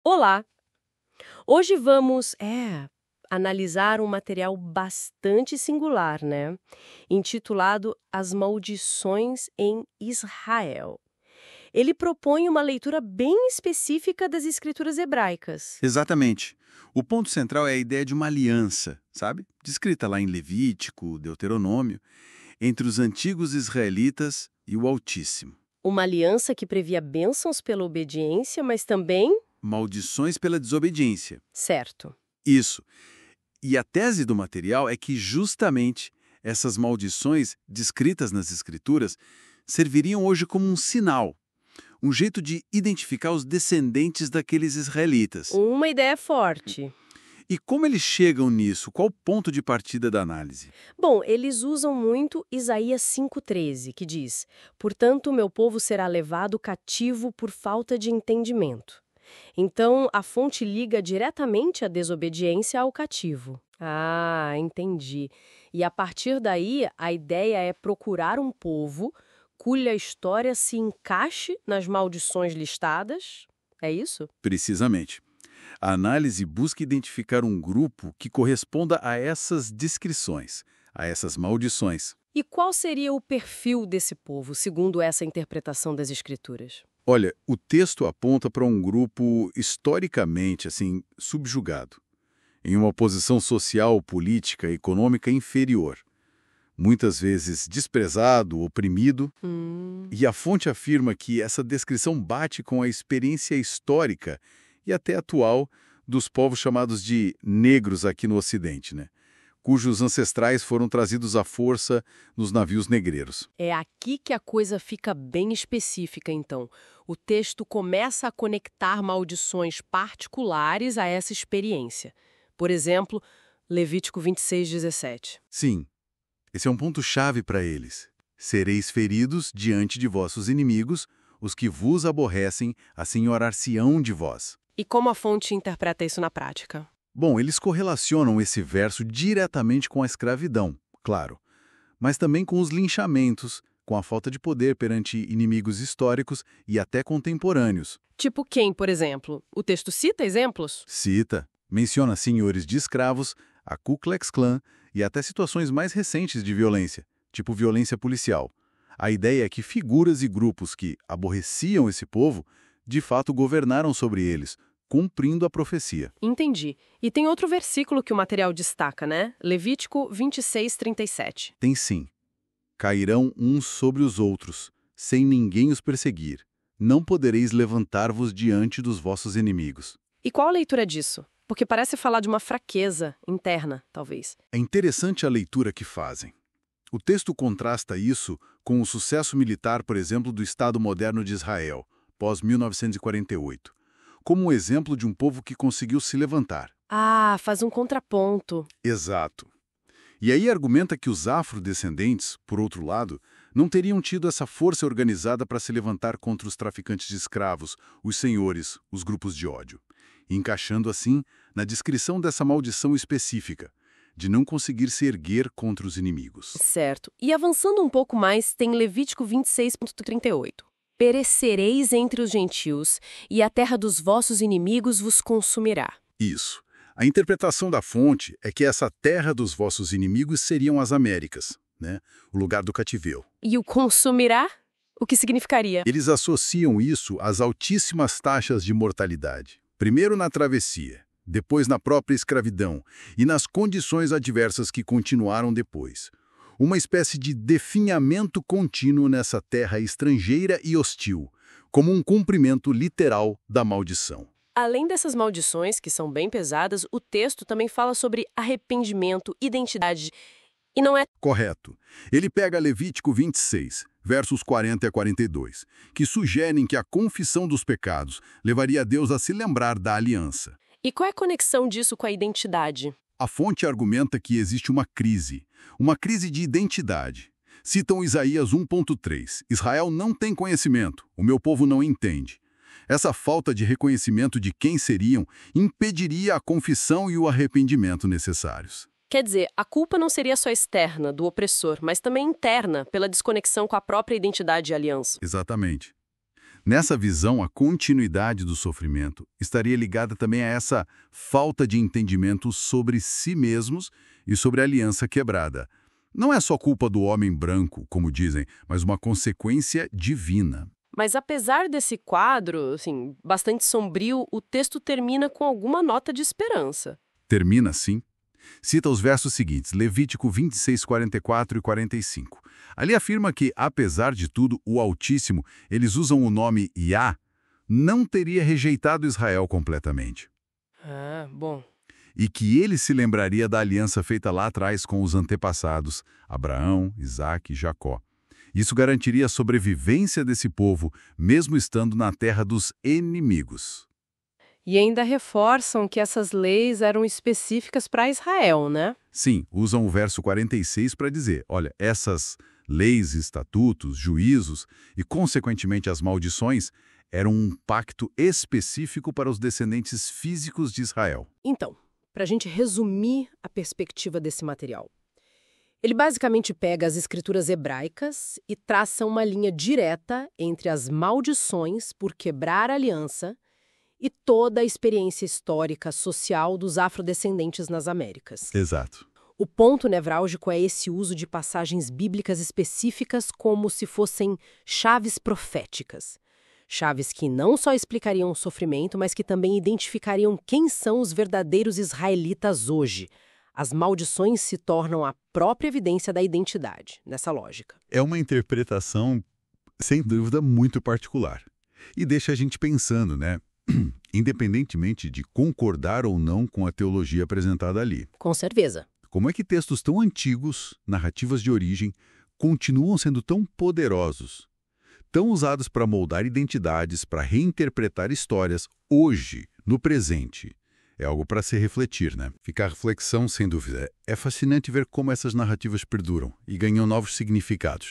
Olá! Hoje vamos, analisar um material bastante singular, né? Intitulado As Maldições em Israel. Ele propõe uma leitura bem específica das escrituras hebraicas. Exatamente. O ponto central é a ideia de uma aliança, sabe? Descrita lá em Levítico, Deuteronômio, entre os antigos israelitas e o Altíssimo. Uma aliança que previa bênçãos pela obediência, mas também... Maldições pela desobediência. Certo. Isso. E a tese do material é que justamente essas maldições descritas nas Escrituras serviriam hoje como um sinal, um jeito de identificar os descendentes daqueles israelitas. Uma ideia forte. E como eles chegam nisso? Qual o ponto de partida da análise? Bom, eles usam muito Isaías 5,13, que diz: Portanto, o meu povo será levado cativo por falta de entendimento. Então, a fonte liga diretamente a desobediência ao cativo. Ah, entendi. E a partir daí, a ideia é procurar um povo cuja história se encaixe nas maldições listadas? É isso? Precisamente. A análise busca identificar um grupo que corresponda a essas descrições, a essas maldições. E qual seria o perfil desse povo, segundo essa interpretação das Escrituras? Olha, o texto aponta para um grupo historicamente, subjugado, em uma posição social, política, econômica inferior, muitas vezes desprezado, oprimido, e a fonte afirma que essa descrição bate com a experiência histórica e até atual dos povos chamados de negros aqui no Ocidente, né? Cujos ancestrais foram trazidos à força nos navios negreiros. É aqui que a coisa fica bem específica, então. O texto começa a conectar maldições particulares a essa experiência. Por exemplo, Levítico 26:17. Sim, esse é um ponto-chave para eles. Sereis feridos diante de vossos inimigos, os que vos aborrecem, assim orar-se-ão de vós. E como a fonte interpreta isso na prática? Bom, eles correlacionam esse verso diretamente com a escravidão, claro, mas também com os linchamentos, com a falta de poder perante inimigos históricos e até contemporâneos. Tipo quem, por exemplo? O texto cita exemplos? Cita, menciona senhores de escravos, a Ku Klux Klan e até situações mais recentes de violência, tipo violência policial. A ideia é que figuras e grupos que aborreciam esse povo, de fato governaram sobre eles, cumprindo a profecia. Entendi. E tem outro versículo que o material destaca, né? Levítico 26:37. Tem sim. Cairão uns sobre os outros, sem ninguém os perseguir. Não podereis levantar-vos diante dos vossos inimigos. E qual a leitura disso? Porque parece falar de uma fraqueza interna, talvez. É interessante a leitura que fazem. O texto contrasta isso com o sucesso militar, por exemplo, do Estado moderno de Israel, pós-1948, como um exemplo de um povo que conseguiu se levantar. Ah, faz um contraponto. Exato. E aí argumenta que os afrodescendentes, por outro lado, não teriam tido essa força organizada para se levantar contra os traficantes de escravos, os senhores, os grupos de ódio, encaixando assim na descrição dessa maldição específica, de não conseguir se erguer contra os inimigos. Certo. E avançando um pouco mais, tem Levítico 26:38. Perecereis entre os gentios, e a terra dos vossos inimigos vos consumirá. Isso. A interpretação da fonte é que essa terra dos vossos inimigos seriam as Américas, né? O lugar do cativeiro. E o consumirá? O que significaria? Eles associam isso às altíssimas taxas de mortalidade. Primeiro na travessia, depois na própria escravidão e nas condições adversas que continuaram depois. Uma espécie de definhamento contínuo nessa terra estrangeira e hostil, como um cumprimento literal da maldição. Além dessas maldições, que são bem pesadas, o texto também fala sobre arrependimento, identidade. E não é... Correto. Ele pega Levítico 26, versos 40 a 42, que sugerem que a confissão dos pecados levaria Deus a se lembrar da aliança. E qual é a conexão disso com a identidade? A fonte argumenta que existe uma crise de identidade. Citam Isaías 1.3, Israel não tem conhecimento, o meu povo não entende. Essa falta de reconhecimento de quem seriam impediria a confissão e o arrependimento necessários. Quer dizer, a culpa não seria só externa, do opressor, mas também interna, pela desconexão com a própria identidade e aliança. Exatamente. Nessa visão, a continuidade do sofrimento estaria ligada também a essa falta de entendimento sobre si mesmos e sobre a aliança quebrada. Não é só culpa do homem branco, como dizem, mas uma consequência divina. Mas apesar desse quadro, assim, bastante sombrio, o texto termina com alguma nota de esperança. Termina assim. Cita os versos seguintes, Levítico 26, 44 e 45. Ali afirma que, apesar de tudo, o Altíssimo, eles usam o nome Yah, não teria rejeitado Israel completamente. Ah, bom. E que ele se lembraria da aliança feita lá atrás com os antepassados, Abraão, Isaque e Jacó. Isso garantiria a sobrevivência desse povo, mesmo estando na terra dos inimigos. E ainda reforçam que essas leis eram específicas para Israel, né? Sim, usam o verso 46 para dizer, olha, essas leis, estatutos, juízos e, consequentemente, as maldições eram um pacto específico para os descendentes físicos de Israel. Então, para a gente resumir a perspectiva desse material. Ele basicamente pega as escrituras hebraicas e traça uma linha direta entre as maldições por quebrar a aliança e toda a experiência histórica social dos afrodescendentes nas Américas. Exato. O ponto nevrálgico é esse uso de passagens bíblicas específicas como se fossem chaves proféticas. Chaves que não só explicariam o sofrimento, mas que também identificariam quem são os verdadeiros israelitas hoje. As maldições se tornam a própria evidência da identidade, nessa lógica. É uma interpretação, sem dúvida, muito particular. E deixa a gente pensando, né? Independentemente de concordar ou não com a teologia apresentada ali. Com certeza. Como é que textos tão antigos, narrativas de origem, continuam sendo tão poderosos, tão usados para moldar identidades, para reinterpretar histórias, hoje, no presente? É algo para se refletir, né? Fica a reflexão, sem dúvida. É fascinante ver como essas narrativas perduram e ganham novos significados.